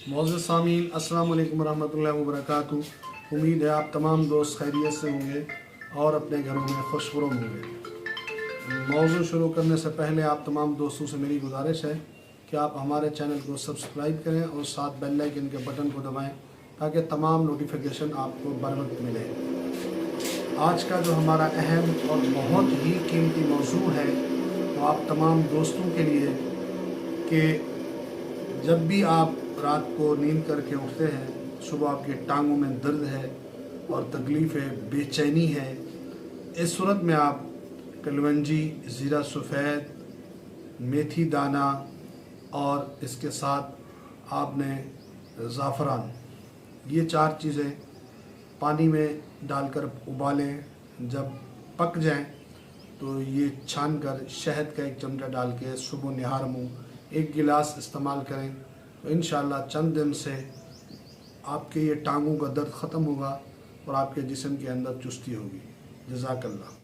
मोअज़्ज़िज़ सामीन, अस्सलाम वालेकुम वरहमतुल्लाहि वबरकातुहू। उम्मीद है आप तमाम दोस्त खैरियत से होंगे और अपने घरों में खुशखुरम होंगे। मौज़ू शुरू करने से पहले आप तमाम दोस्तों से मेरी गुजारिश है कि आप हमारे चैनल को सब्सक्राइब करें और साथ बेल आइकन के बटन को दबाएं ताकि तमाम नोटिफिकेशन आपको बर वक्त मिले। आज का जो हमारा अहम और बहुत ही कीमती मौज़ू है वो आप तमाम दोस्तों के लिए कि जब भी आप रात को नींद करके उठते हैं, सुबह आपके टांगों में दर्द है और तकलीफ़ है, बेचैनी है, इस सूरत में आप कलवंजी, ज़ीरा सफ़ेद, मेथी दाना और इसके साथ आपने ज़ाफ़रान, ये 4 चीज़ें पानी में डालकर उबालें। जब पक जाएं तो ये छान कर शहद का 1 चमचा डाल के सुबह निहार मुँह 1 गिलास इस्तेमाल करें तो इंशाअल्लाह चंद दिन से आपके ये टांगों का दर्द ख़त्म होगा और आपके जिस्म के अंदर चुस्ती होगी। जज़ाकल्लाह।